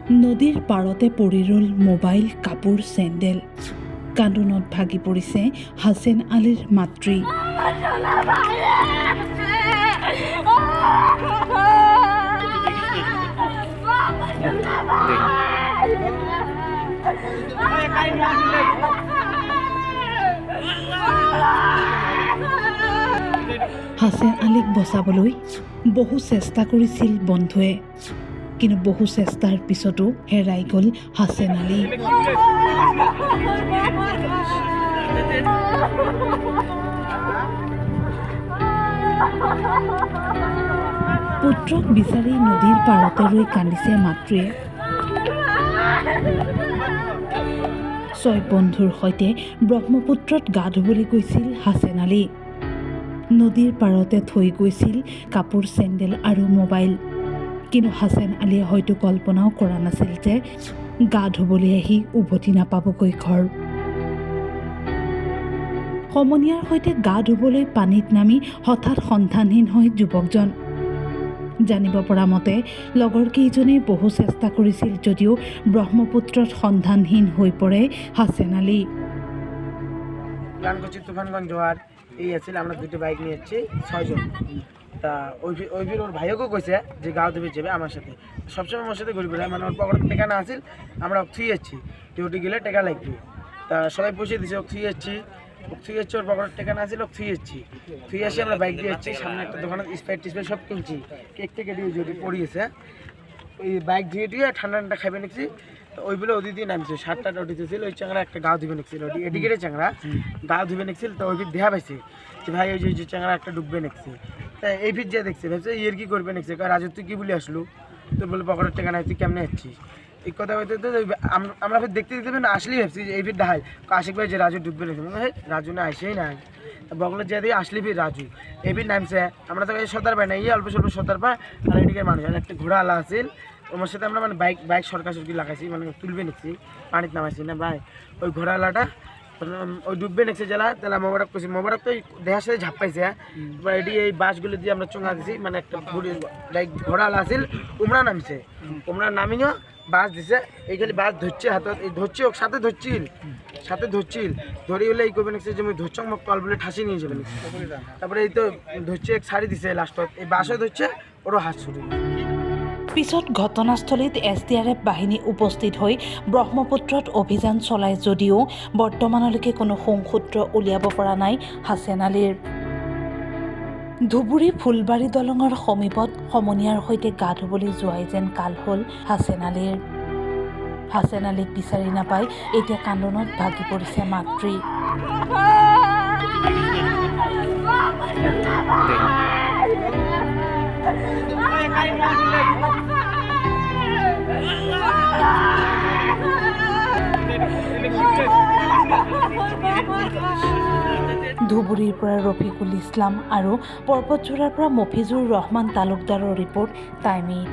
নদীৰ পাৰতে পৰি ৰ'ল মোবাইল, কাপোৰ, চেণ্ডেল। কান্দোনত ভাগি পৰিছে হাছেন আলীৰ মাতৃ। হাছেন আলীক বচাবলৈ বহু চেষ্টা কৰিছিল বন্ধুৱে, কিন্তু বহু চেষ্টাৰ পিছতো হেৰাই গ'ল হাছেন আলী। পুত্ৰক বিচাৰি নদীৰ পাৰতে ৰৈ কান্দিছে মাতৃয়ে। 6 বন্ধুৰ সৈতে ব্ৰহ্মপুত্ৰত গা ধুবলৈ গৈছিল হাছেন আলী। নদীৰ পাৰতে থৈ গৈছিল কাপোৰ, চেণ্ডেল আৰু মোবাইল। কিন্তু হাছেন আলীয়ে হয়তো কল্পনাও কৰা নাছিল যে গা ধুবলৈ আহি উভতি নাপাবগৈ ঘৰ। সমনীয়াৰ সৈতে গা ধুবলৈ পানীত নামি হঠাৎ সন্ধানহীন হয় যুৱকজন। জানিব পৰা মতে লগৰ কেইজনে বহু চেষ্টা কৰিছিল যদিও ব্ৰহ্মপুত্ৰত সন্ধানহীন হৈ পৰে হাছেন আলী। প্ল্যান করছি তুফানগঞ্জ যাওয়ার এই আছিল, আমরা দুটো বাইক নিয়ে যাচ্ছি 6 জন। তা ওই ওর ভাইকে কইছে যে গাঁও দেবে যাবে আমার সাথে, সবসময় আমার সাথে ঘুরে বেড়ায়, মানে ওর পকেটে টাকা না আছিল, আমরা থুই যাচ্ছি, ডিউটি গেলে টাকা লাগবে। তা সবাই পয়সা দিছে, থুই যাচ্ছি, ওর পকেটে টাকা না ছিল, থুই আসি আমরা বাইক দিয়ে যাচ্ছি। সামনে একটা দোকানে স্প্রাইট টিস্প্রাইট সব কিনছি, কেক টেকে দিয়ে যদি পড়িয়েছে ওই বাইক দিয়ে ঠান্ডা ঠান্ডা খাইবে নিচ্ছি। ওইগুলো ওদি দিয়ে নামছে, 7টা উঠিতে ছিল, ওই চাংরা একটা গাও ধুবে নিচ্ছিল, এদিকে চাংরা গাও ধুবে নিচ্ছিল। তো ওই দেহা পাইছে যে ভাই ওই যে চাংরা একটা ডুববে নিচ্ছে। তা এই ভিড় যা দেখছে ভাবছে ইয়ের কি করবে নিচ্ছে, রাজু তুই কি বলে আসলু, তো বলে পকেটের টাকা নাই, তুই কেমনে আসছিস, এই কথা বলতে তো আমরা ফের দেখতে না আসলেই ভাবছি এই ভিড় দেখায় আশিক ভাই যে রাজু ডুববে নিচ্ছে, মানে রাজু না আসেই নাই, বগলের যা দিয়ে আসলি ফির রাজু এই ভিড় নামছে। আমরা তো সতার পাই না, এই অল্প স্বল্প সতার পাই। আর এদিকে মানুষ একটা ঘোড়া আলা আছিল, ওর সাথে আমরা মানে বাইক সরকারি লাগাইছি, মানে তুলবে নিচ্ছি, পানিতে নামাইছি না ভাই। ওই ঘোড়ালাটা ওই ডুববে নিচ্ছে জেলা, তাহলে মোবারক করছি, মোবারক তো দেহার সাথে ঝাপ্পাইছে। এবার এটি এই বাসগুলো দিয়ে আমরা চোঙা দিছি, মানে একটা ঘোড়ালা আছিল, উমরা নামছে, উমরা নামিও বাস দিছে। এই খালি বাস ধরছে হাতত, এই ধরছে ওর সাথে ধরছিল ধরি হলে এই করবে নিচ্ছে যে আমি ধরছ মোক কল বলে ঠাসি নিয়ে যাবে নিচ্ছে। তারপরে এই তো ধরছে এক শাড়ি দিছে লাস্টত, এই বাসও ধরছে, ওরও হাত ছুটি। পিছত ঘটনাস্থলীত SDRF বাহিনী উপস্থিত হৈ ব্ৰহ্মপুত্ৰত অভিযান চলায় যদিও বৰ্তমানলৈকে কোনো সংসূত্ৰ উলিয়াব পৰা নাই হাছেন আলীৰ। ধুবুৰী ফুলবাৰী দলঙৰ সমীপত সমনীয়াৰ সৈতে গা ধুবলৈ যোৱাই যেন কাল হ'ল হাছেন আলীৰ। হাছেন আলীক বিচাৰি নাপাই এতিয়া কান্দোনত ভাগি পৰিছে মাতৃ। ধুবুৰীৰ পৰা ৰফিকুল ইছলাম আৰু পৰ্বতঝোৰাৰ পৰা মফিজুৰ ৰহমান তালুকদাৰৰ ৰিপৰ্ট টাইম 8।